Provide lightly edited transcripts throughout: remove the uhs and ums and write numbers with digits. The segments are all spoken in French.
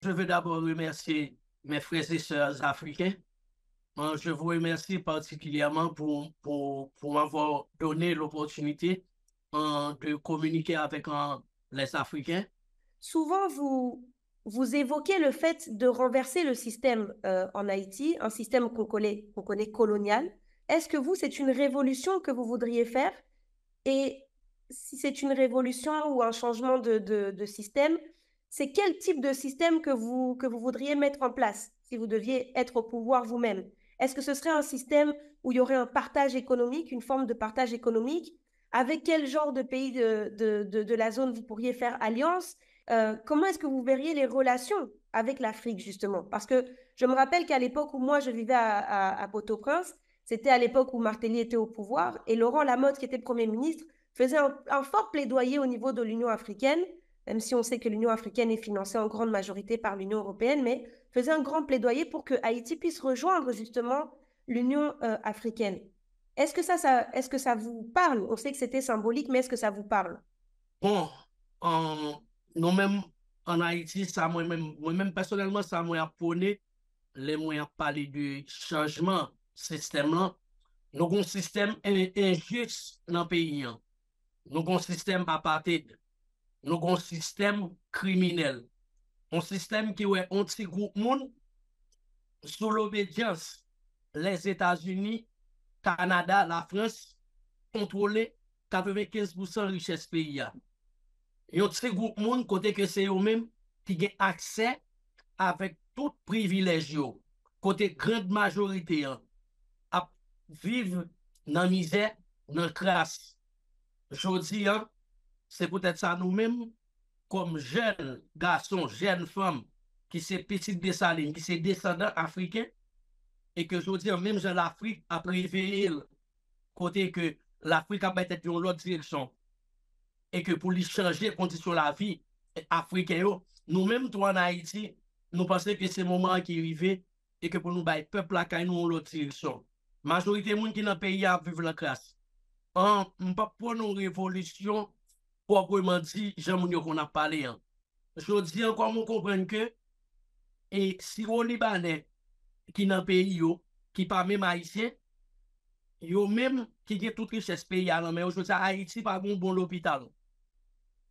Je veux d'abord remercier mes frères et sœurs africains. Je vous remercie particulièrement pour m'avoir donné l'opportunité de communiquer avec les Africains. Souvent, vous évoquez le fait de renverser le système en Haïti, un système qu'on connaît colonial. Est-ce que vous, c'est une révolution que vous voudriez faire? Et si c'est une révolution ou un changement de système, c'est quel type de système que vous voudriez mettre en place si vous deviez être au pouvoir vous-même? Est-ce que ce serait un système où il y aurait un partage économique, une forme de partage économique? Avec quel genre de pays de la zone vous pourriez faire alliance? Comment est-ce que vous verriez les relations avec l'Afrique, justement? Parce que je me rappelle qu'à l'époque où moi je vivais à Port-au-Prince, c'était à l'époque où Martelly était au pouvoir et Laurent Lamotte, qui était Premier ministre, faisait un fort plaidoyer au niveau de l'Union africaine, même si on sait que l'Union africaine est financée en grande majorité par l'Union européenne, mais faisait un grand plaidoyer pour que Haïti puisse rejoindre justement l'Union africaine. Est-ce que ça vous parle? On sait que c'était symbolique, mais est-ce que ça vous parle? Bon, nous-mêmes en Haïti, moi-même personnellement, ça m'a appris les moyens de parler de changement système là. Nous avons un système injuste dans le pays. Nous avons un système apartheid. Nous avons un système criminel. Un système qui est un petit groupe monde sous l'obédience. Les États-Unis, Canada, la France contrôlent 95% de richesse pays. Et un petit groupe monde côté que c'est eux-mêmes qui ont accès avec tout privilège. Côté grande majorité à vivre dans la misère, dans la crasse. Je dis, c'est peut-être ça nous-mêmes, comme jeunes garçons, jeunes femmes, qui sont petites dessalines, qui sont descendants africains, et que je dis, même dans l'Afrique a préféré côté que l'Afrique a peut-être dans l'autre direction, et que pour lui changer les conditions de la vie africaine, nous-mêmes, toi en Haïti, nous pensons que c'est le moment qui est arrivé et que pour nous, le peuple a nous l'autre direction. Majorité de gens qui dans le pays a vivre la classe. On ne pas pour une révolution proprement dit, j'aime qu'on a parlé. Je dis encore, on comprend que et si on Libanais qui dans le pays, qui pas même haïtien, yo même qui ont toute richesse pays, mais aujourd'hui, Haïti pas un bon l'hôpital.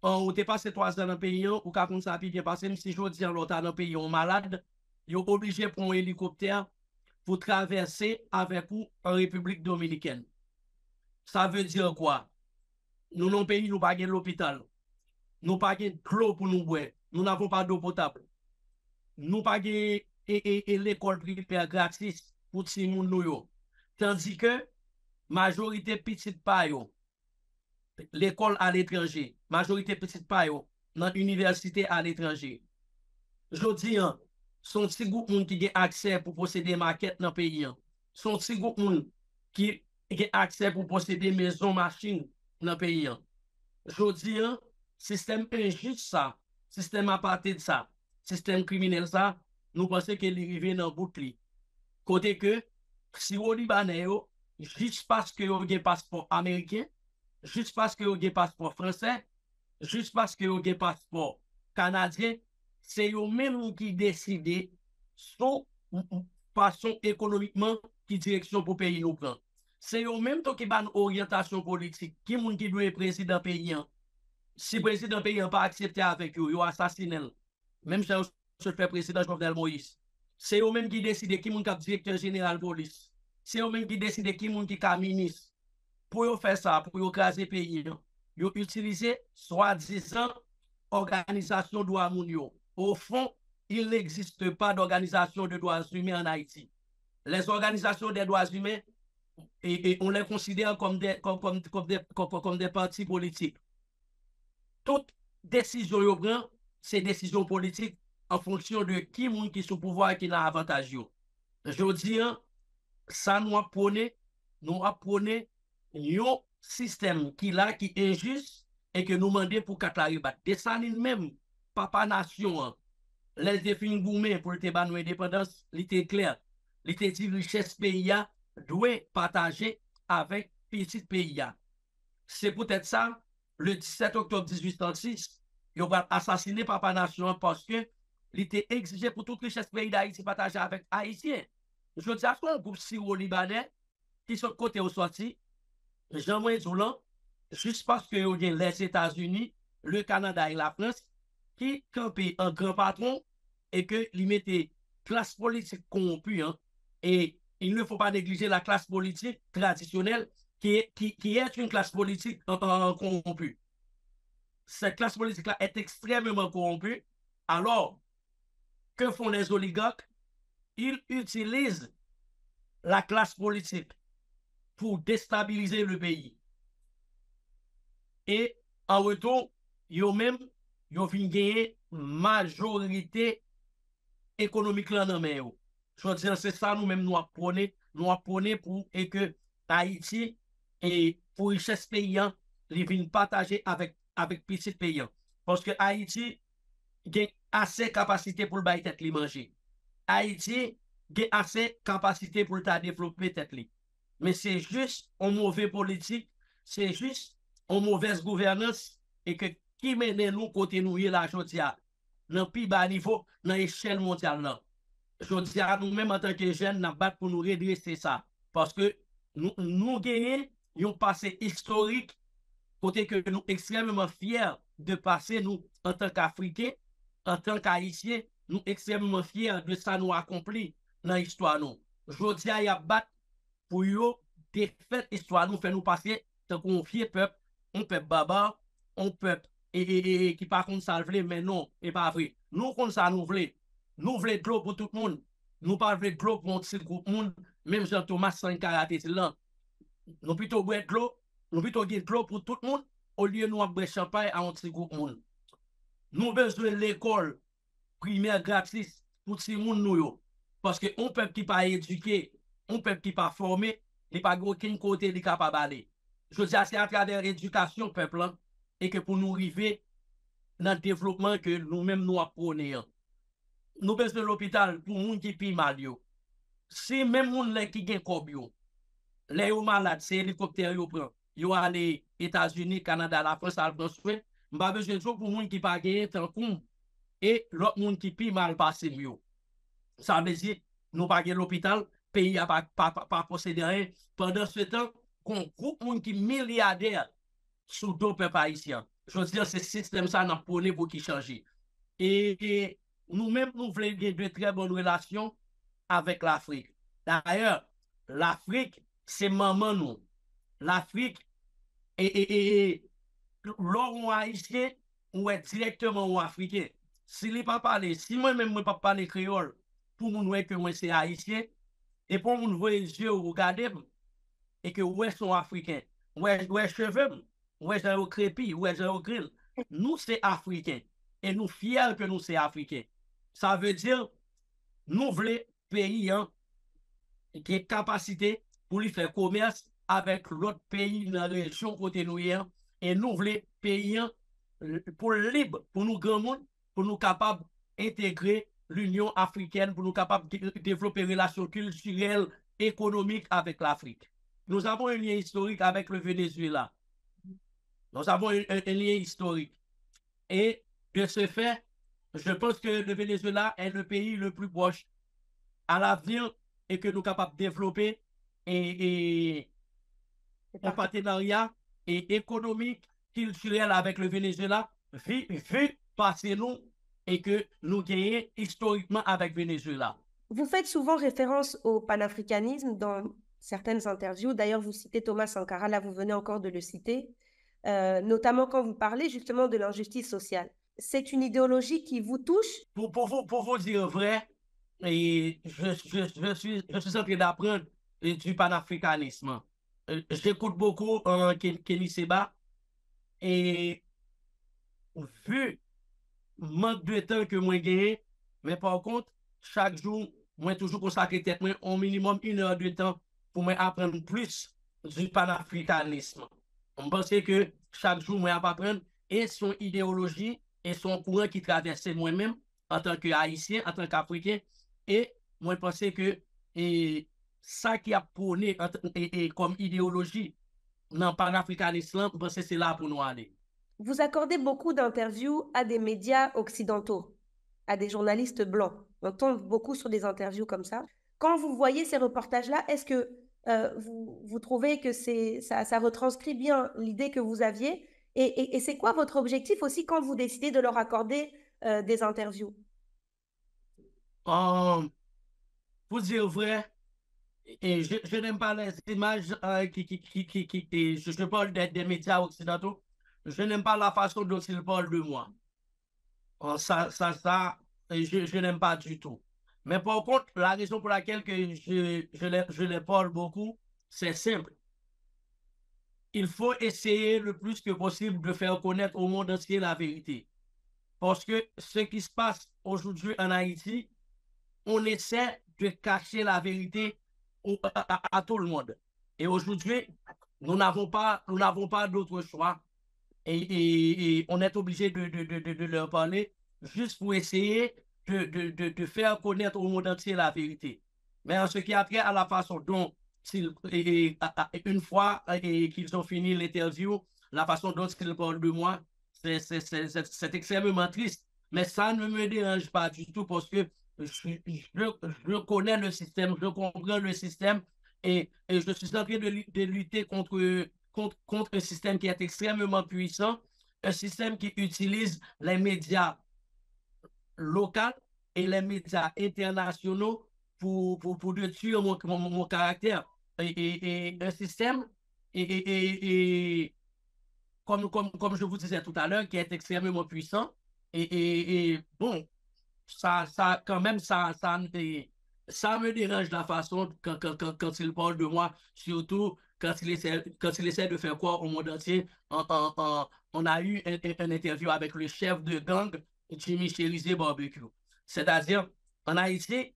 Ou t'es passé 3 ans dans le pays, ou quand on s'est bien passé, même si je dis l'autre dans le pays, on malade, yo obligé pour un hélicoptère pour traverser avec vous en République dominicaine. Ça veut dire quoi? Nous, dans le pays, nous n'avons pas l'hôpital. Nous n'avons pas de l'eau pour nous boire. Nous n'avons pas d'eau potable. Nous n'avons pas l'école primaire gratis pour tout le monde. Tandis que majorité petite paille, l'école à l'étranger, majorité petite paille, dans l'université à l'étranger. Je dis, son petit groupe qui a accès pour posséder maquettes dans le pays. Son petit groupe qui a accès pour posséder maisons, machines dans le pays. Je dis, système injuste ça, système apartheid ça, système criminel ça, nous pensons qu'il est arrivé dans le bout de côté que, si vous Libanais, juste parce que vous avez un passeport américain, juste parce que vous avez un passeport français, juste parce que vous avez un passeport canadien, c'est eux-mêmes qui décident son façon économiquement qui direction pour le pays nous prend. C'est eux-mêmes qui ont une orientation politique. Qui est qui doit être président du pays? Si le président du pays n'a pas accepté avec eux, ils ont assassiné. Même si je fais président Jovenel Moïse. C'est eux-mêmes qui décident qui est directeur général de police. C'est eux-mêmes qui décident qui est ministre. Pour faire ça, pour écraser le pays, ils ont utilisé soi-disant organisation de droits humains. Au fond, il n'existe pas d'organisation de droits humains en Haïti. Les organisations des droits humains, et on les considère comme des partis politiques. Toute décision qu'on prend, c'est décision politique en fonction de qui est sous pouvoir et qui a avantage. Je dis, ça nous apprenait un système qui est injuste et que nous demandons pour qu'à la Dessalines même, papa nation, les défis gourmets pour te ban indépendance, était clair. Il était dit richesse pays doit partager avec petit pays. C'est peut-être ça, le 17 octobre 1836, il va assassiner papa nation parce que il était exigé pour toute richesse pays d'Haïti partager avec Haïtiens. Je dis à quoi un groupe syro-libanais qui sont côté au sorti, Jean-Moïse Zoulan, juste parce que y a les États-Unis, le Canada et la France qui campaient un grand patron et que ils mettaient classe politique corrompue. Hein, et il ne faut pas négliger la classe politique traditionnelle qui est une classe politique corrompue. Cette classe politique-là est extrêmement corrompue. Alors, que font les oligarques? Ils utilisent la classe politique pour déstabiliser le pays. Et en retour, ils même ils viennent gagner majorité économique là dans main. Je veux dire, c'est ça nous-mêmes nous apprenons pour et que Haïti et pour richesse paysan, ils viennent partager avec petit paysan. Parce que Haïti a assez capacité pour le bailler tête li manger. Haïti a assez capacité pour le développer tête li. Mais c'est juste une mauvaise politique, c'est juste une mauvaise gouvernance et que qui mène nous côté nous là aujourd'hui dans plus bas niveau dans l'échelle mondiale là. Je dis à nous-mêmes en tant que jeunes, nous battons pour nous redresser ça. Parce que nous gagnons un passé historique, côté que nous extrêmement fiers de passer, nous, en tant qu'Africains, en tant qu'Haïtiens, nous extrêmement fiers de ça nous accompli dans l'histoire. Je dis à battre pour eux, défaite histoire nous fait nous passer tant qu'on fier peuple, un peuple barbare, un peuple qui par contre ça le mais non, et pas vrai. Nous, comme ça, nous voulons. Nous voulons de l'eau pour tout le monde. Nous pas de l'eau pour un petit groupe monde. Même Jean-Thomas Sankara était là. Nous plutôt boire de l'eau. Nous plutôt de l'eau pour tout le monde. Au lieu de nous boire champagne à un petit groupe monde. Nous besoin de l'école primaire gratis pour tout le monde nous. Parce que on peuple qui pas éduqué, on peuple qui pas formé, il pas aucun côté de capable d'aller. Je dis c'est à travers l'éducation peuple et que pour nous arriver dans le développement que nous-mêmes nous apprenons. Nous besoin de l'hôpital pour les gens qui pient mal. Si même les gens qui ont cob, les gens malades, c'est hélicoptère qui prend. Ils aller aux États-Unis, Canada, la France, à soin. Je pas besoin de pour les gens qui pas gagné tant qu'on et l'autre monde qui pient mal passé mieux. Ça veut dire nous pas gagner l'hôpital, pays a pas possédé rien. Pendant ce temps, qu'on groupe de gens qui milliardaires sous deux peuples haïtiens. Je veux dire, ce système ça n'a pas pour qui changer. Et nous-mêmes, nous voulons de très bonnes relations avec l'Afrique. D'ailleurs, l'Afrique, c'est maman nous. L'Afrique, l'on haïtien, ou est directement ou africain. Si il pas parler, si moi-même ne pas parler créole, pour nous que moi c'est haïtien, et pour nous voir les yeux regarder, et que ouais sont africains, ouais cheveux, ouais j'ai crépi, ouais j'ai grill. Nous c'est africains. Et nous fiers que nous sommes africains. Ça veut dire, nous voulons pays hein, qui a capacité pour lui faire commerce avec l'autre pays dans la région côté nous et nous voulons pays hein, pour libre, pour nous grand monde, pour nous capables d'intégrer l'Union africaine, pour nous capables de développer des relations culturelles, économiques avec l'Afrique. Nous avons un lien historique avec le Venezuela. Nous avons un lien historique. Et de ce fait, je pense que le Venezuela est le pays le plus proche à l'avenir et que nous sommes capables de développer un partenariat économique, culturel avec le Venezuela, vu passer nous et que nous gagnons historiquement avec le Venezuela. Vous faites souvent référence au panafricanisme dans certaines interviews. D'ailleurs, vous citez Thomas Sankara, là vous venez encore de le citer, notamment quand vous parlez justement de l'injustice sociale. C'est une idéologie qui vous touche? Pour vous dire vrai, et je suis en train d'apprendre du panafricanisme. J'écoute beaucoup Kenny Seba et vu manque de temps que moi gagné, mais par contre, chaque jour, moi toujours consacré tête moi au minimum 1 heure de temps pour apprendre plus du panafricanisme. On pense que chaque jour, moi apprendre et son idéologie et son courant qui traverse moi-même en tant qu'Haïtien, en tant qu'Africain. Et moi, je pense que ça qui a prôné comme idéologie dans le panafricanisme, je pense que c'est là pour nous aller. Vous accordez beaucoup d'interviews à des médias occidentaux, à des journalistes blancs. On tombe beaucoup sur des interviews comme ça. Quand vous voyez ces reportages-là, est-ce que vous trouvez que ça retranscrit bien l'idée que vous aviez? Et c'est quoi votre objectif aussi quand vous décidez de leur accorder des interviews? Pour dire vrai, et je n'aime pas les images et je parle des médias occidentaux. Je n'aime pas la façon dont ils parlent de moi. Je n'aime pas du tout. Mais par contre, la raison pour laquelle que je les parle beaucoup, c'est simple. Il faut essayer le plus que possible de faire connaître au monde entier la vérité. Parce que ce qui se passe aujourd'hui en Haïti, on essaie de cacher la vérité à tout le monde. Et aujourd'hui, nous n'avons pas d'autre choix. Et on est obligé de leur parler juste pour essayer de faire connaître au monde entier la vérité. Mais en ce qui a trait à la façon dont, une fois qu'ils ont fini l'interview, la façon dont ils parlent de moi, c'est extrêmement triste. Mais ça ne me dérange pas du tout parce que je connais le système, je comprends le système et je suis en train de lutter contre un système qui est extrêmement puissant, un système qui utilise les médias locaux et les médias internationaux pour détruire mon caractère. Et un système, comme je vous disais tout à l'heure, qui est extrêmement puissant. Bon, quand même, ça me dérange la façon quand il parle de moi, surtout quand il essaie de faire quoi au monde entier. On a eu un interview avec le chef de gang, Jimmy Cherizé Barbecue. C'est-à-dire, en Haïti,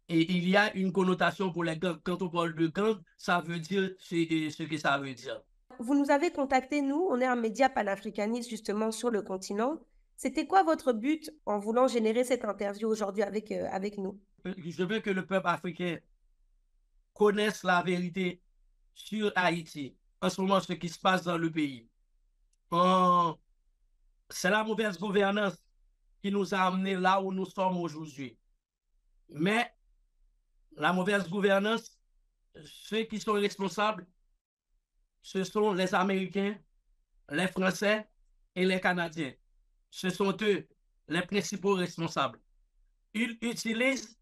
il y a une connotation pour les gangs. Quand on parle de gang, ça veut dire ce que ça veut dire. Vous nous avez contacté, nous, on est un média panafricaniste justement sur le continent. C'était quoi votre but en voulant générer cette interview aujourd'hui avec nous? Je veux que le peuple africain connaisse la vérité sur Haïti, en ce moment, ce qui se passe dans le pays. C'est la mauvaise gouvernance qui nous a amenés là où nous sommes aujourd'hui. Mais la mauvaise gouvernance, ceux qui sont responsables, ce sont les Américains, les Français et les Canadiens. Ce sont eux les principaux responsables. Ils utilisent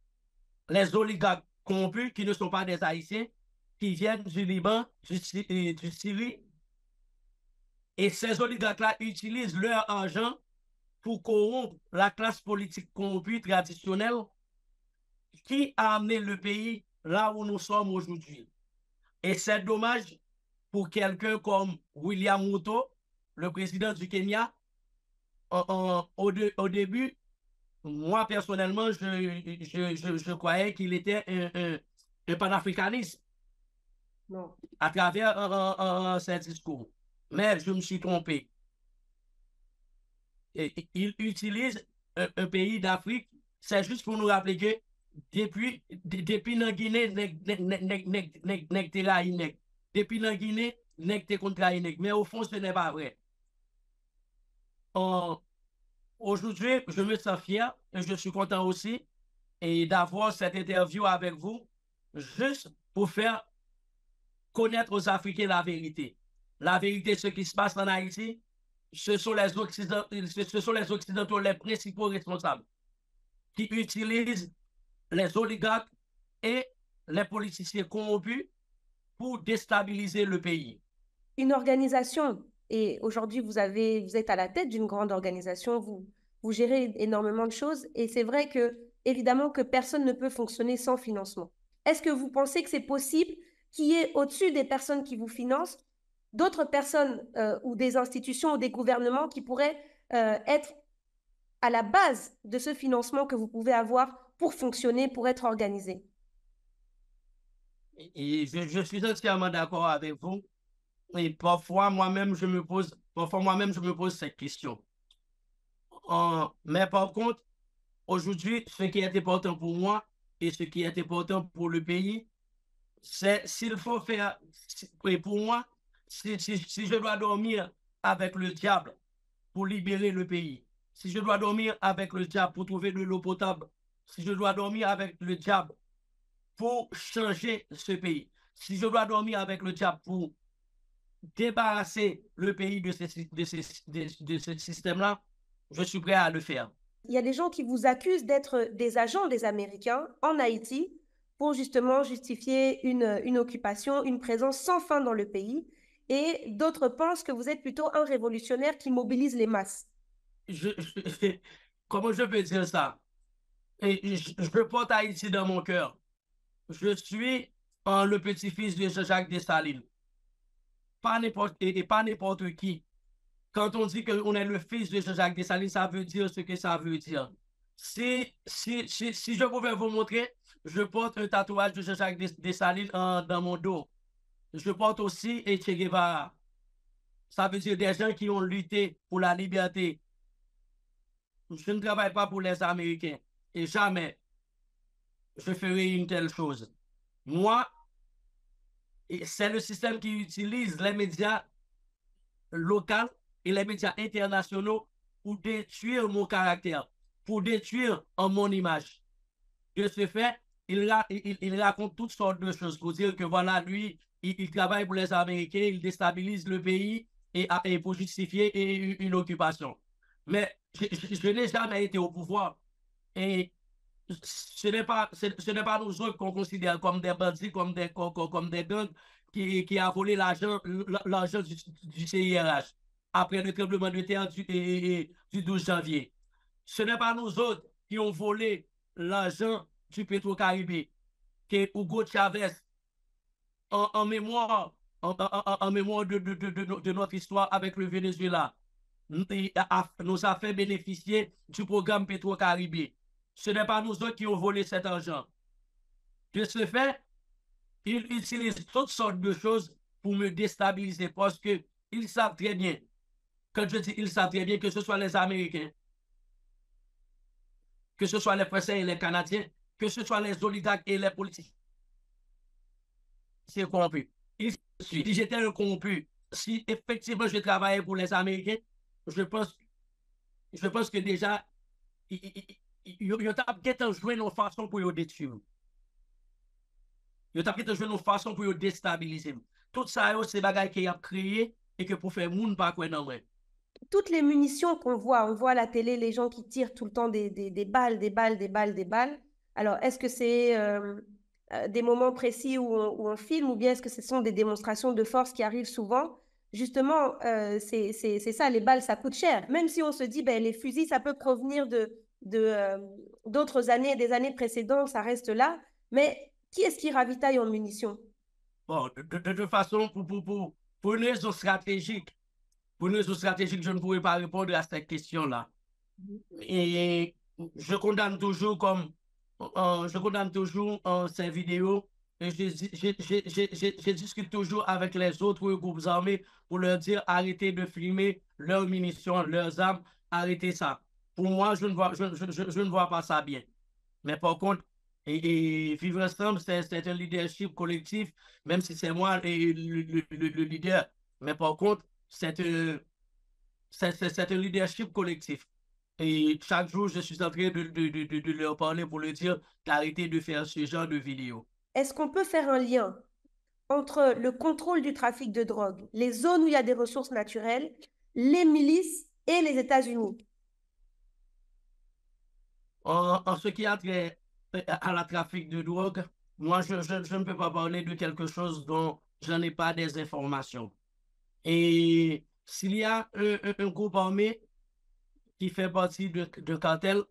les oligarques corrompus qui ne sont pas des Haïtiens, qui viennent du Liban, du Syrie. Et ces oligarques-là utilisent leur argent pour corrompre la classe politique corrompue traditionnelle qui a amené le pays là où nous sommes aujourd'hui. Et c'est dommage pour quelqu'un comme William Ruto, le président du Kenya. Au début, moi personnellement, je croyais qu'il était un panafricaniste Non. à travers ses discours. Mais je me suis trompé. Il utilise un pays d'Afrique, c'est juste pour nous rappeler que depuis la Guinée, depuis la Guinée, mais au fond, ce n'est pas vrai. Aujourd'hui, je me sens fier et je suis content aussi et d'avoir cette interview avec vous, juste pour faire connaître aux Africains la vérité. La vérité, ce qui se passe en Haïti, ce sont les Occidentaux les principaux responsables qui utilisent les oligarques et les politiciens corrompus pour déstabiliser le pays. Une organisation, et aujourd'hui vous êtes à la tête d'une grande organisation, vous gérez énormément de choses, et c'est vrai que, évidemment, que personne ne peut fonctionner sans financement. Est-ce que vous pensez que c'est possible qu'il y ait au-dessus des personnes qui vous financent, d'autres personnes ou des institutions ou des gouvernements qui pourraient être à la base de ce financement que vous pouvez avoir pour fonctionner, pour être organisé? Et je suis entièrement d'accord avec vous. Et parfois moi-même, je me pose cette question. Mais par contre, aujourd'hui, ce qui est important pour moi et ce qui est important pour le pays, c'est s'il faut faire, et pour moi, si je dois dormir avec le diable pour libérer le pays, si je dois dormir avec le diable pour trouver de l'eau potable, si je dois dormir avec le diable pour changer ce pays, si je dois dormir avec le diable pour débarrasser le pays de ce système-là, je suis prêt à le faire. Il y a des gens qui vous accusent d'être des agents des Américains en Haïti pour justement justifier une occupation, une présence sans fin dans le pays. Et d'autres pensent que vous êtes plutôt un révolutionnaire qui mobilise les masses. Comment je peux dire ça? Et je porte Haïti dans mon cœur. Je suis le petit-fils de Jean-Jacques Dessalines. Pas n'importe qui. Quand on dit qu'on est le fils de Jean-Jacques Dessalines, ça veut dire ce que ça veut dire. Si je pouvais vous montrer, je porte un tatouage de Jean-Jacques Dessalines dans mon dos. Je porte aussi Che Guevara. Ça veut dire des gens qui ont lutté pour la liberté. Je ne travaille pas pour les Américains. Et jamais je ferai une telle chose. Moi, c'est le système qui utilise les médias locaux et les médias internationaux pour détruire mon caractère, pour détruire mon image. De ce fait, il raconte toutes sortes de choses pour dire que voilà, lui, il travaille pour les Américains, il déstabilise le pays et pour justifier une occupation. Mais je n'ai jamais été au pouvoir. Et ce n'est pas nous autres qu'on considère comme des bandits, comme des gangs qui a volé l'argent du CIRH après le tremblement de terre du 12 janvier. Ce n'est pas nous autres qui ont volé l'argent du Petro-Caribé, que Hugo Chavez, en mémoire, en mémoire de notre histoire avec le Venezuela, nous a fait bénéficier du programme Petro-Caribé. Ce n'est pas nous autres qui ont volé cet argent. De ce fait, ils utilisent toutes sortes de choses pour me déstabiliser parce qu'ils savent très bien, quand je dis ils savent très bien, que ce soit les Américains, que ce soit les Français et les Canadiens, que ce soit les oligarques et les politiciens corrompus. Si j'étais un corrompu, si effectivement je travaillais pour les Américains, je pense, je pense que déjà, il y a peut-être joué nos façons pour les détruire. Il y a peut-être joué nos façons pour les déstabiliser. Tout ça, c'est des bagages qui a créé et que pour faire monde pas quoi dans vrai. Toutes les munitions qu'on voit, on voit à la télé les gens qui tirent tout le temps des balles, des balles, des balles, des balles. Alors, est-ce que c'est des moments précis où on filme ou bien est-ce que ce sont des démonstrations de force qui arrivent souvent? Justement, c'est ça, les balles, ça coûte cher. Même si on se dit, ben, les fusils, ça peut provenir d'autres années, des années précédentes, ça reste là. Mais qui est-ce qui ravitaille en munitions? Bon, de toute façon, pour une raison stratégique, je ne pourrais pas répondre à cette question-là. Et je condamne toujours ces vidéos et je discute toujours avec les autres groupes armés pour leur dire arrêtez de filmer leurs munitions, leurs armes, arrêtez ça. Pour moi, je ne vois pas ça bien. Mais par contre, vivre ensemble, c'est un leadership collectif, même si c'est moi le leader. Mais par contre, c'est un leadership collectif. Et chaque jour, je suis en train de leur parler pour leur dire d'arrêter de faire ce genre de vidéos. Est-ce qu'on peut faire un lien entre le contrôle du trafic de drogue, les zones où il y a des ressources naturelles, les milices et les États-Unis? En ce qui a trait à la trafic de drogue, moi, je ne peux pas parler de quelque chose dont je n'ai pas des informations. Et s'il y a un groupe armé qui fait partie de cartel,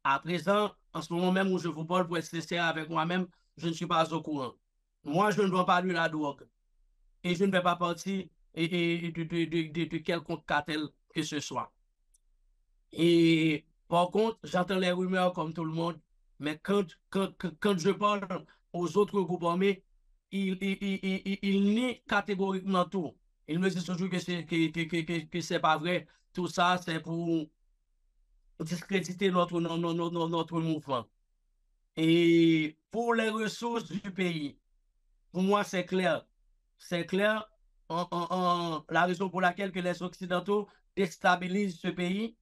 à présent, en ce moment même où je vous parle pour être sincère avec moi-même, je ne suis pas au courant. Moi, je ne dois pas de la drogue. Et je ne fais pas partie de quelconque cartel que ce soit. Et par contre, j'entends les rumeurs comme tout le monde, mais quand je parle aux autres groupes armés, ils nient catégoriquement tout. Ils me disent toujours que c'est pas vrai. Tout ça, c'est pour discréditer notre mouvement. Et pour les ressources du pays, pour moi, c'est clair. C'est clair la raison pour laquelle que les Occidentaux déstabilisent ce pays,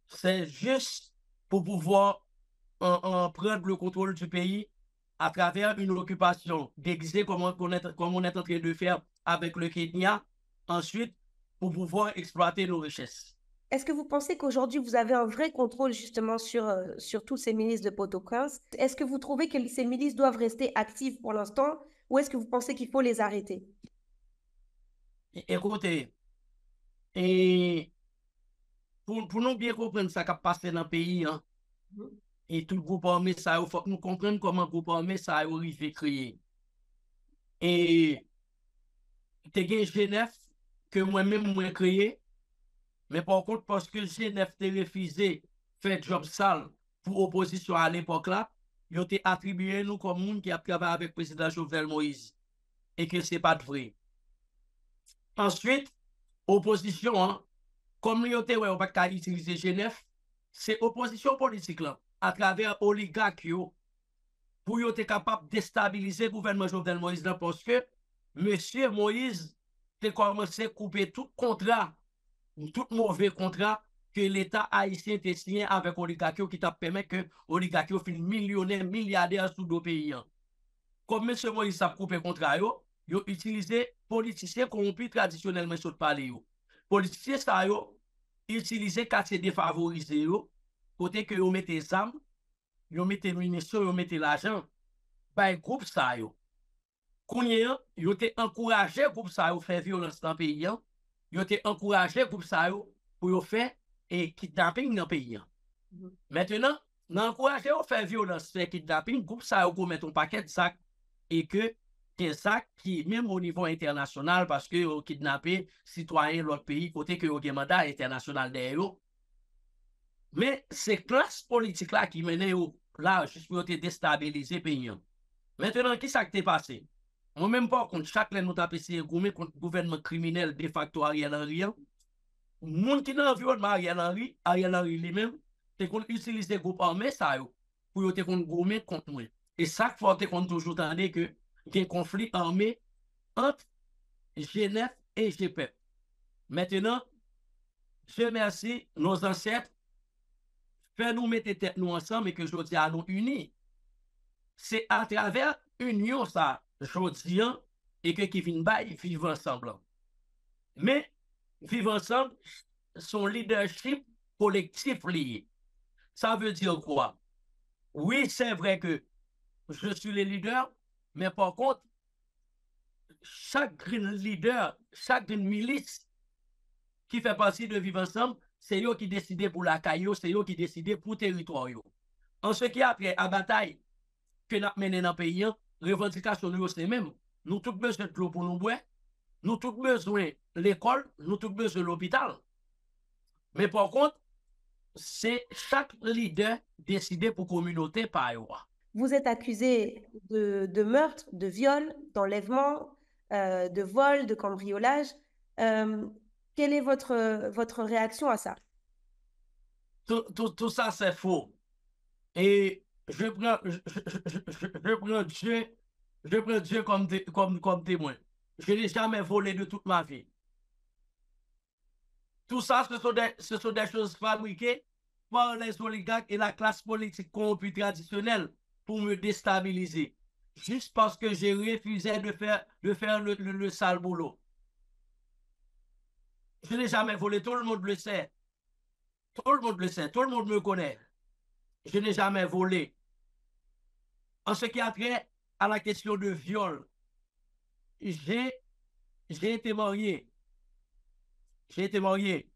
c'est juste pour pouvoir prendre le contrôle du pays à travers une occupation déguisée comme on est en train de faire avec le Kenya, ensuite pour pouvoir exploiter nos richesses. Est-ce que vous pensez qu'aujourd'hui, vous avez un vrai contrôle justement sur tous ces milices de Port-au-Prince? Est-ce que vous trouvez que ces milices doivent rester actives pour l'instant ou est-ce que vous pensez qu'il faut les arrêter? Écoutez, et pour nous bien comprendre ce qui a passé dans le pays, hein, Mhm. et tout le groupe armé, ça, il faut que nous comprenions comment le groupe armé, ça a arrivé créer. Et te gen Genève, que moi-même, moi créé, mais par contre, parce que Genève t'a refusé faire job sale pour opposition à l'époque là, ils ont attribué nous comme monde qui a travaillé avec le président Jovenel Moïse. Et que c'est pas vrai. Ensuite, opposition, hein, comme ils ont pas utiliser Genève, c'est opposition politique là, à travers oligarques pour être capable de déstabiliser le gouvernement Jovenel Moïse là, parce que Monsieur Moïse a commencé à couper tout contrat, tout mauvais contrat que l'État haïtien a signé avec oligarques qui t'a permis que oligarques finissent millionnaires, milliardaires sous deux pays. Hein. Comme M. Moïse a coupé contrat, ils ont utilisé politiciens corrompus traditionnellement sur le palais. Politiciens, ça, ils utilisé quartier défavorisé, côté que ils mettent les armes, ils mettent les munitions, ils mettent l'argent, ben, groupe ça, Kounye, ils ont encouragé le groupe ça à faire violence dans le pays. Ils ont encouragé le groupe ça pour faire et kidnapping dans le pays. Mhm. Maintenant, nous encourageons à faire violence, faire kidnapping, le groupe ça pour mettre un paquet de sacs et que des sacs qui, même au niveau international, parce que vous kidnappez citoyens de l'autre pays, côté que vous avez un mandat international derrière. Mais c'est classe politique là qui menait là, juste pour déstabiliser le pays. Maintenant, qui s'est passé? Moi-même, pas contre chaque nous avons essayé de contre le gouvernement criminel de facto Ariel Henry. Les gens qui dans l'environnement Ariel Henry lui-même, c'est qu'on utilise les groupes armés ça, pour te gommer contre moi. Et chaque fois, on toujours tendait que il y a un conflit armé entre Genève et GPEP. Maintenant, je remercie nos ancêtres, faire nous mettre tête nous ensemble et que je dis à nous unis. C'est à travers union ça, je dis, et que qui viennent vivre ensemble. Mais vivre ensemble, son leadership collectif lié. Ça veut dire quoi? Oui, c'est vrai que je suis le leader, mais par contre, chaque leader, chaque milice qui fait partie de Vivre Ensemble, c'est eux qui décident pour la caillou, c'est eux qui décident pour le territoire. En ce qui a après la bataille que nous menons dans le pays, revendication c'est même. Nous tous besoin de l'eau pour nous boire, nous tous besoin de l'école, nous tous besoin de l'hôpital. Mais par contre, c'est chaque leader décidé pour la communauté par eux. Vous êtes accusé de meurtre, de viol, d'enlèvement, de vol, de cambriolage. Quelle est votre réaction à ça? Tout ça, c'est faux. Et je prends Dieu comme témoin. Je n'ai jamais volé de toute ma vie. Tout ça, ce sont des choses fabriquées par les oligarques et la classe politique corrompue traditionnelle pour me déstabiliser. Juste parce que j'ai refusé de faire le sale boulot. Je n'ai jamais volé, tout le monde le sait. Tout le monde le sait, tout le monde me connaît. Je n'ai jamais volé. En ce qui a trait à la question de viol, j'ai été marié. J'ai été marié.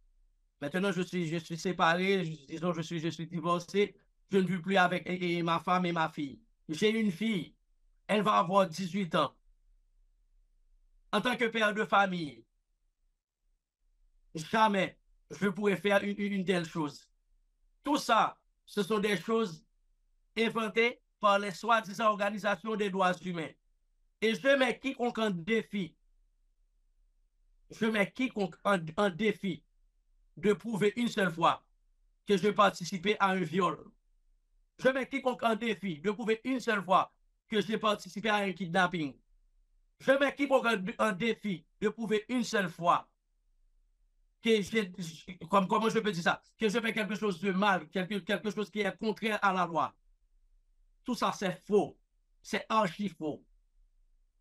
Maintenant, je suis séparé, disons, je suis divorcé. Je ne vis plus avec ma femme et ma fille. J'ai une fille. Elle va avoir 18 ans. En tant que père de famille, jamais je pourrais faire une telle chose. Tout ça, ce sont des choses inventées par les soi-disant organisations des droits humains. Et je mets quiconque en défi, je mets quiconque en défi de prouver une seule fois que je participais à un viol. Je mets quiconque en défi de prouver une seule fois que j'ai participé à un kidnapping. Je mets quiconque en défi de prouver une seule fois comment je peux dire ça, que je fais quelque chose de mal, quelque chose qui est contraire à la loi. Tout ça, c'est faux. C'est archi faux.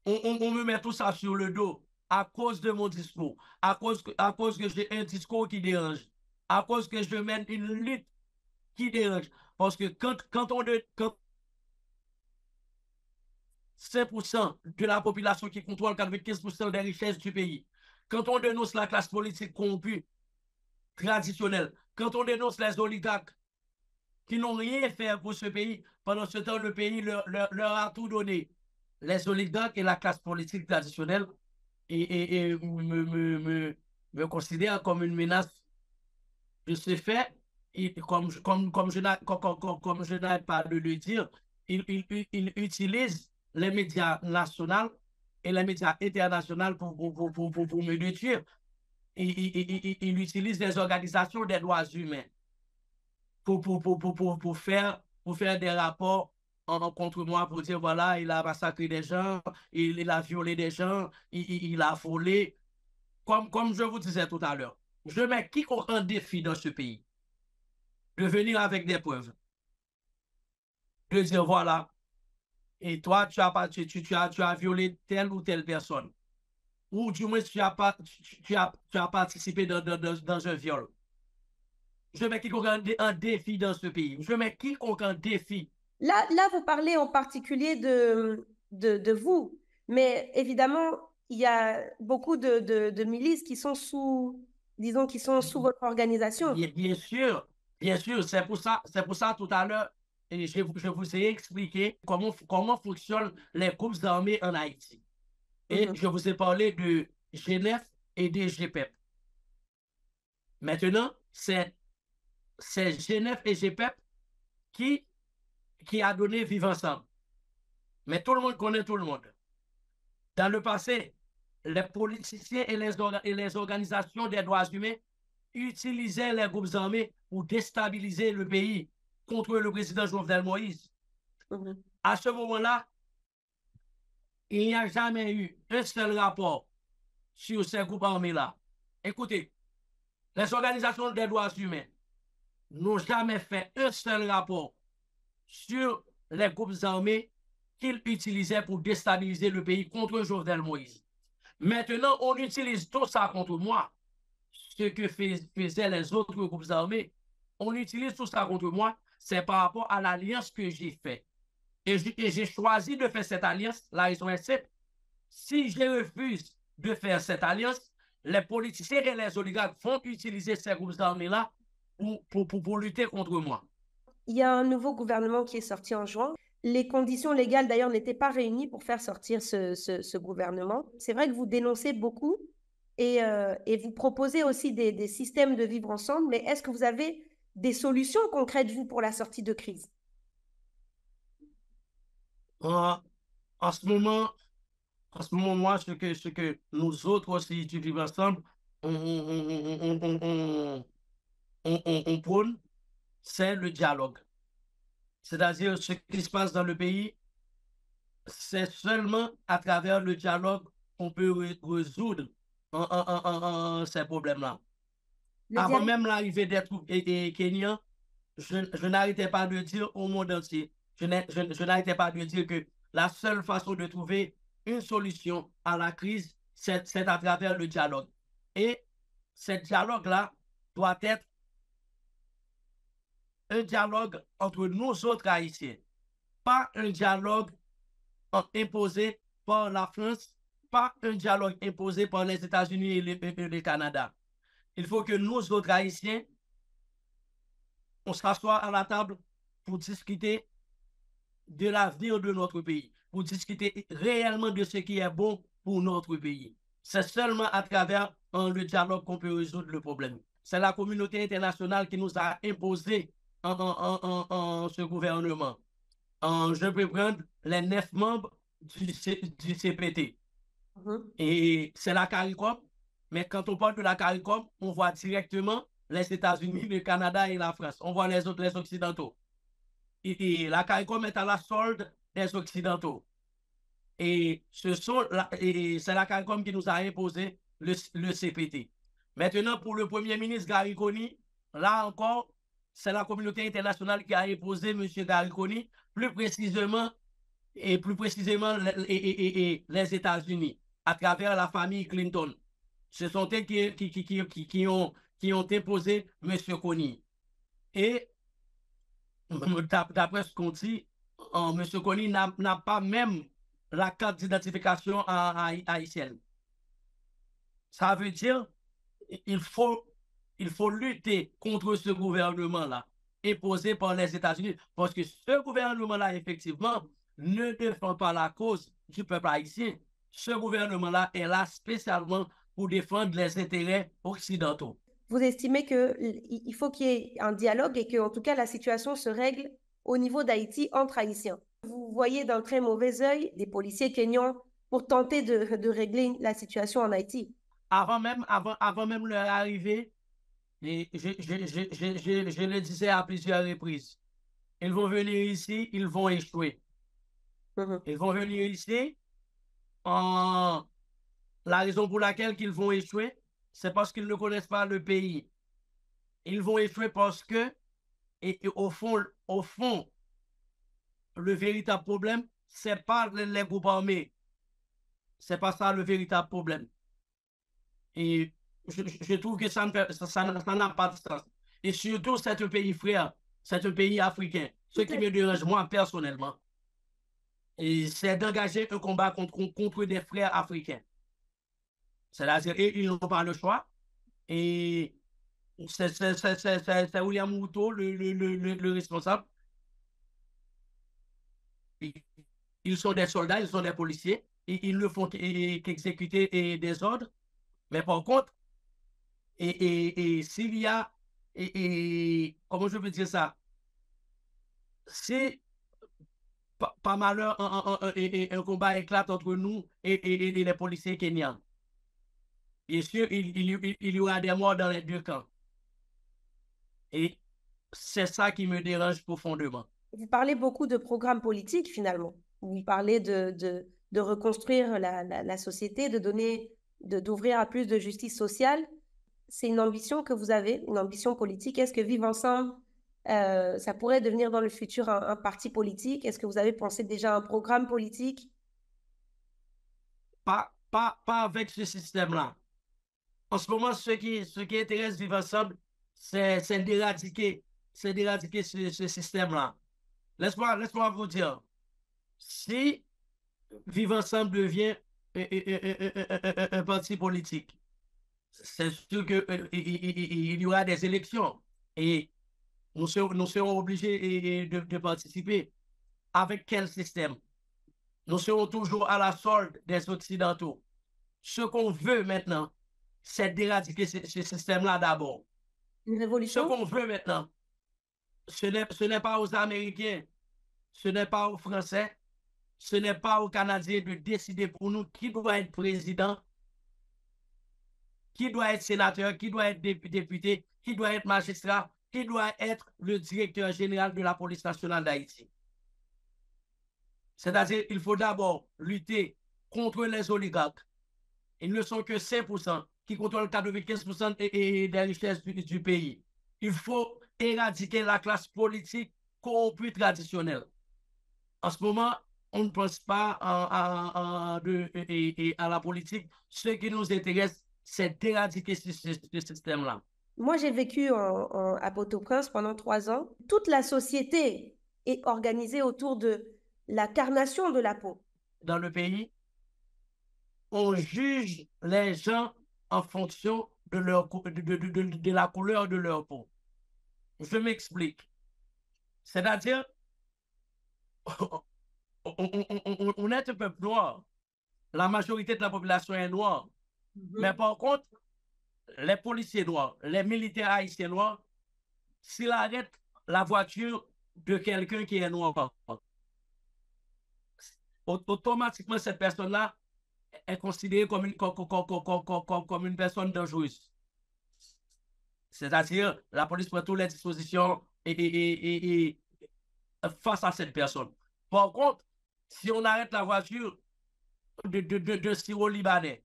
On me met tout ça sur le dos à cause de mon discours, à cause que j'ai un discours qui dérange, à cause que je mène une lutte qui dérange. Parce que quand 5% de la population qui contrôle 95% des richesses du pays, quand on dénonce la classe politique corrompue, traditionnelle, quand on dénonce les oligarques qui n'ont rien fait pour ce pays, pendant ce temps, le pays leur a tout donné. Les oligarques et la classe politique traditionnelle et me considèrent comme une menace de ce fait. Et comme je n'arrête pas de le dire, ils utilisent les médias nationaux et les médias internationaux pour me détruire. Ils utilisent les organisations des droits humains pour faire des rapports contre moi, pour dire voilà, il a massacré des gens, il a violé des gens, il a volé. Comme je vous disais tout à l'heure, je mets quiconque en défi dans ce pays de venir avec des preuves, de dire voilà, et toi, tu as violé telle ou telle personne, ou du moins tu as participé dans un viol. Je mets quiconque en défi dans ce pays. Je mets quiconque en défi. Là, vous parlez en particulier de vous, mais évidemment, il y a beaucoup de milices qui sont disons, qui sont sous votre organisation. Bien sûr, c'est pour ça tout à l'heure, et je vous ai expliqué comment fonctionnent les groupes armés en Haïti. Et je vous ai parlé de Genève et de GPEP. Maintenant, c'est Genève et GPEP qui a donné Vivre Ensemble. Mais tout le monde connaît tout le monde. Dans le passé, les politiciens et les organisations des droits humains utilisaient les groupes armés pour déstabiliser le pays contre le président Jovenel Moïse. À ce moment-là, il n'y a jamais eu un seul rapport sur ces groupes armés-là. Écoutez, les organisations des droits humains n'ont jamais fait un seul rapport sur les groupes armés qu'ils utilisaient pour déstabiliser le pays contre Jovenel Moïse. Maintenant, on utilise tout ça contre moi, ce que faisaient les autres groupes armés. On utilise tout ça contre moi, c'est par rapport à l'alliance que j'ai faite. Et j'ai choisi de faire cette alliance. La raison est simple. Si je refuse de faire cette alliance, les politiciens et les oligarques vont utiliser ces groupes armés-là pour lutter contre moi. Il y a un nouveau gouvernement qui est sorti en juin. Les conditions légales, d'ailleurs, n'étaient pas réunies pour faire sortir ce gouvernement. C'est vrai que vous dénoncez beaucoup et vous proposez aussi des systèmes de vivre ensemble, mais est-ce que vous avez des solutions concrètes, vous, pour la sortie de crise? En ce moment, moi, ce que nous autres aussi du Vivre Ensemble, on prône, c'est le dialogue. C'est-à-dire, ce qui se passe dans le pays, c'est seulement à travers le dialogue qu'on peut résoudre ces problèmes-là. Avant même l'arrivée des troupes kenyans, je n'arrêtais pas de dire au monde entier, je n'arrêtais pas de dire que la seule façon de trouver une solution à la crise, c'est à travers le dialogue. Et ce dialogue-là doit être un dialogue entre nous autres Haïtiens, pas un dialogue imposé par la France, pas un dialogue imposé par les États-Unis et le Canada. Il faut que nous autres Haïtiens, on s'assoie à la table pour discuter de l'avenir de notre pays, pour discuter réellement de ce qui est bon pour notre pays. C'est seulement à travers le dialogue qu'on peut résoudre le problème. C'est la communauté internationale qui nous a imposé ce gouvernement. Je peux prendre les 9 membres du CPT. Et c'est la CARICOM, mais quand on parle de la CARICOM, on voit directement les États-Unis, le Canada et la France. On voit les autres, les Occidentaux. Et la CARICOM est à la solde des Occidentaux. Et c'est la CARICOM qui nous a imposé le CPT. Maintenant, pour le Premier ministre Gary Coney, là encore, c'est la communauté internationale qui a imposé M. Gary Coney, plus précisément les États-Unis, à travers la famille Clinton. Ce sont eux qui ont imposé M. Coney. Et d'après ce qu'on dit, M. Coney n'a pas même la carte d'identification haïtienne. Ça veut dire il faut, il faut lutter contre ce gouvernement-là, imposé par les États-Unis, parce que ce gouvernement-là, effectivement, ne défend pas la cause du peuple haïtien. Ce gouvernement-là est là spécialement pour défendre les intérêts occidentaux. Vous estimez qu'il faut qu'il y ait un dialogue et qu'en tout cas la situation se règle au niveau d'Haïti entre Haïtiens. Vous voyez d'un très mauvais œil des policiers kényans pour tenter de régler la situation en Haïti. Avant même leur arrivée, et je le disais à plusieurs reprises, ils vont venir ici, ils vont échouer. Ils vont venir ici, la raison pour laquelle ils vont échouer, c'est parce qu'ils ne connaissent pas le pays. Ils vont échouer parce que, et au fond, le véritable problème, c'est pas les groupes armés. C'est pas ça le véritable problème. Et je trouve que ça n'a pas de sens. Et surtout, c'est un pays frère, c'est un pays africain. Ce qui me dérange, moi, personnellement, et c'est d'engager un combat contre des frères africains. C'est-à-dire, ils n'ont pas le choix. Et c'est William Ruto, le responsable. Ils sont des soldats, ils sont des policiers. Et ils ne font qu'exécuter des ordres. Mais par contre, s'il y a, comment je peux dire ça, si par malheur un combat éclate entre nous et les policiers kenyans, bien sûr, il y aura des morts dans les deux camps. Et c'est ça qui me dérange profondément. Vous parlez beaucoup de programmes politiques finalement. Vous parlez de reconstruire la société, d'ouvrir à plus de justice sociale. C'est une ambition que vous avez, une ambition politique. Est-ce que Vivre Ensemble, ça pourrait devenir dans le futur un parti politique? Est-ce que vous avez pensé déjà à un programme politique? Pas avec ce système-là. En ce moment, ce qui intéresse Vivre Ensemble, c'est d'éradiquer ce système-là. Laisse-moi vous dire, si Vivre Ensemble devient un parti politique, c'est sûr qu'il y aura des élections et nous serons obligés de participer. Avec quel système? Nous serons toujours à la solde des Occidentaux. Ce qu'on veut maintenant, c'est d'éradiquer ce système-là d'abord. Une Ce révolution? qu'on veut maintenant, ce n'est pas aux Américains, ce n'est pas aux Français, ce n'est pas aux Canadiens de décider pour nous qui doit être président, qui doit être sénateur, qui doit être député, qui doit être magistrat, qui doit être le directeur général de la police nationale d'Haïti. C'est-à-dire qu'il faut d'abord lutter contre les oligarques. Ils ne sont que 5% qui contrôlent 95% des richesses du pays. Il faut éradiquer la classe politique corrompue traditionnelle. En ce moment, on ne pense pas à la politique. Ce qui nous intéresse, c'est d'éradiquer ce système-là. Moi, j'ai vécu à Port-au-Prince pendant 3 ans. Toute la société est organisée autour de la carnation de la peau. Dans le pays, on juge les gens en fonction de la couleur de leur peau. Je m'explique. C'est-à-dire, on est un peuple noir. La majorité de la population est noire. Mais par contre, les policiers noirs, les militaires haïtiens noirs, s'ils arrêtent la voiture de quelqu'un qui est noir, automatiquement, cette personne-là est considérée comme une personne dangereuse. C'est-à-dire, la police prend toutes les dispositions face à cette personne. Par contre, si on arrête la voiture de Syro-Libanais,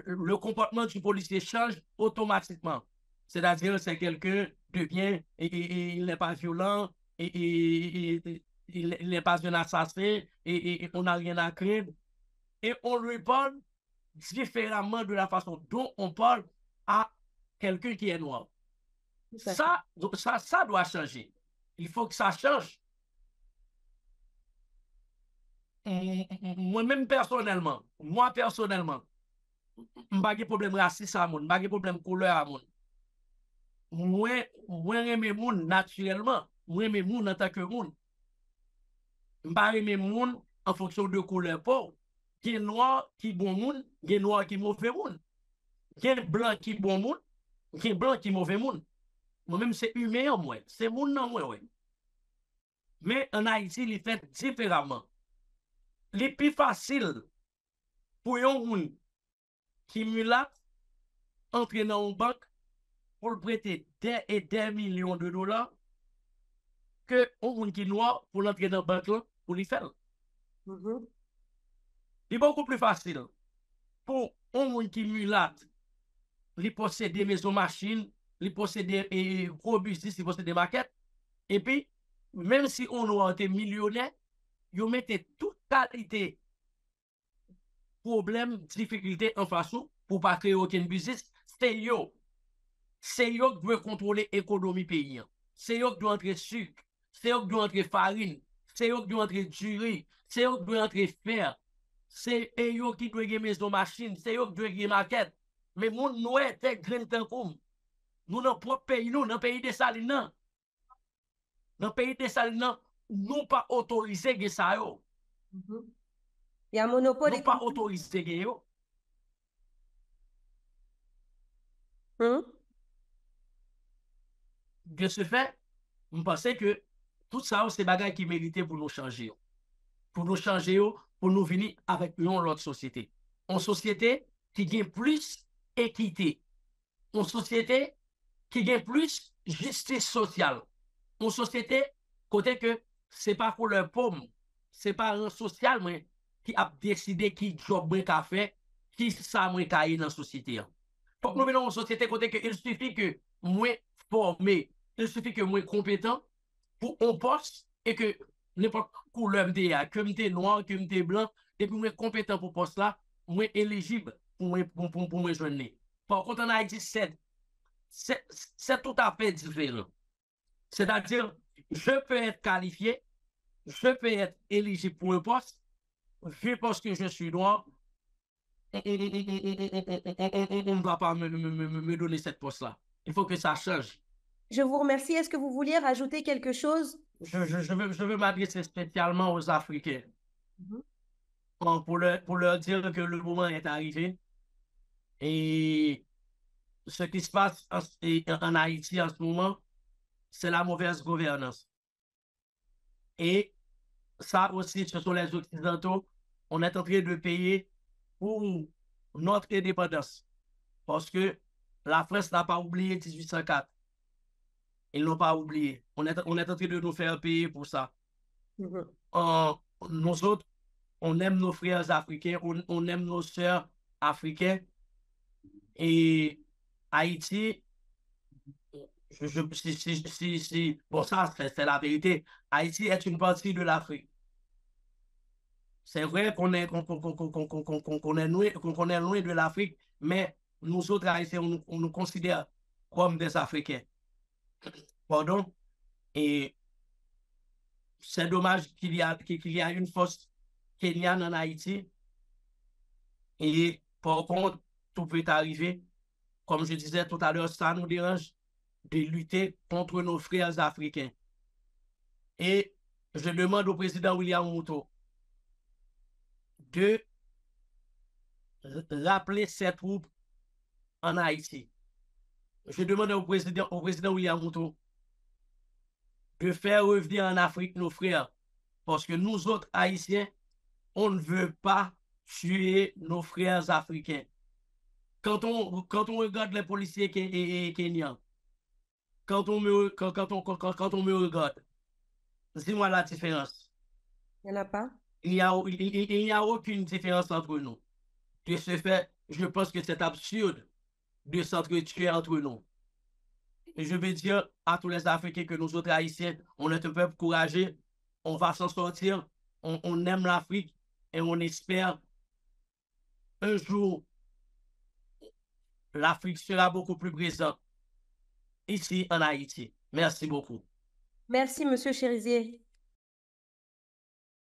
le comportement du policier change automatiquement. C'est-à-dire, c'est quelqu'un devient, et il n'est pas violent, il n'est pas un assassin, et on n'a rien à craindre. Et on lui parle différemment de la façon dont on parle à quelqu'un qui est noir. Ça doit changer. Il faut que ça change. Moi-même personnellement, pas de problème raciste à moun, pas de problème couleur à moun. Moi, j'aime moun naturellement. Moi, j'aime moun en tant que moun. Pas aimer moun en fonction de couleur peau. Gen noir qui bon moun, gen noir qui mauvais moun. Gen blanc qui bon moun, gen blanc qui mauvais moun. Moi-même, c'est humain en moi. C'est moun en moi, ouais. Mais en Haïti, il fait différemment. Les plus facile pour un moun qui mulâtre entrer dans une banque pour le prêter des et des millions de dollars que un moun qui noir pour l'entrer dans la banque pour lui faire. C'est beaucoup plus facile pour un moun qui mulâtre, lui posséder maison machine, lui posséder gros business, lui posséder des maquettes. Et puis, même si on noir était millionnaire, ils mettaient toute qualité, problème, difficulté en face pour pas créer aucun business. C'est eux qui doivent contrôler l'économie pays. C'est eux qui doivent entrer sucre, c'est eux qui doivent entrer farine, c'est eux qui doivent entrer du riz, c'est eux qui doivent entrer fer, c'est eux qui doivent gagner maison machine, c'est eux qui doivent gagner maquette. Mais mon nous est grand temps comme nous dans propre pays, nous dans le pays des salines, dans le pays des salines, nous pas autorisé que ça yo. Il y a un monopole. Nous pas autorisé que yo. De ce fait, je pense que tout ça, c'est des bagages qui méritaient pour nous changer. Pour nous changer, pour nous venir avec une autre société. Une société qui gagne plus équité. Une société qui gagne plus justice sociale. Une société côté que c'est pas pour leur pomme, c'est pas un social mais qui a décidé qui job moi qu'a fait, qui ça moi qu'a dans la société. Pour nous venons une société côté que il suffit que moi formé, il suffit que moi compétent pour un poste et que n'importe couleur m'te que m'te noir, que m'te blanc, depuis moi compétent pour poste là, moi éligible pour moi joindre. Par contre en Haïti c'est tout à fait différent. C'est-à-dire, je peux être qualifié, je peux être éligible pour un poste, vu parce que je suis noir, on ne va pas me donner cette poste-là. Il faut que ça change. Je vous remercie. Est-ce que vous vouliez rajouter quelque chose? Je veux m'adresser spécialement aux Africains. Pour leur dire que le moment est arrivé. Et ce qui se passe en Haïti en ce moment, c'est la mauvaise gouvernance. Et ça aussi, ce sont les Occidentaux. On est en train de payer pour notre indépendance. Parce que la France n'a pas oublié 1804. Ils n'ont pas oublié. On est en train de nous faire payer pour ça. Nous autres, on aime nos frères africains, on aime nos sœurs africaines. Et Haïti, bon, ça, c'est la vérité. Haïti est une partie de l'Afrique. C'est vrai qu'on est loin de l'Afrique, mais nous autres Haïtiens, on nous considère comme des Africains. Pardon? Et c'est dommage qu'il y a une force kenyane en Haïti. Et par contre, tout peut arriver. Comme je disais tout à l'heure, ça nous dérange de lutter contre nos frères africains. Et je demande au président William Ruto de rappeler ses troupes en Haïti. Je demande au président William Ruto de faire revenir en Afrique nos frères. Parce que nous autres Haïtiens, on ne veut pas tuer nos frères africains. Quand on regarde les policiers kenyans, quand on me regarde, dis-moi la différence. Il n'y en a pas? Il n'y a aucune différence entre nous. De ce fait, je pense que c'est absurde de s'entretuer entre nous. Je veux dire à tous les Africains que nous autres Haïtiens, on est un peuple courageux, on va s'en sortir, on aime l'Afrique et on espère un jour l'Afrique sera beaucoup plus présente ici en Haïti. Merci beaucoup. Merci, Monsieur Chérizier.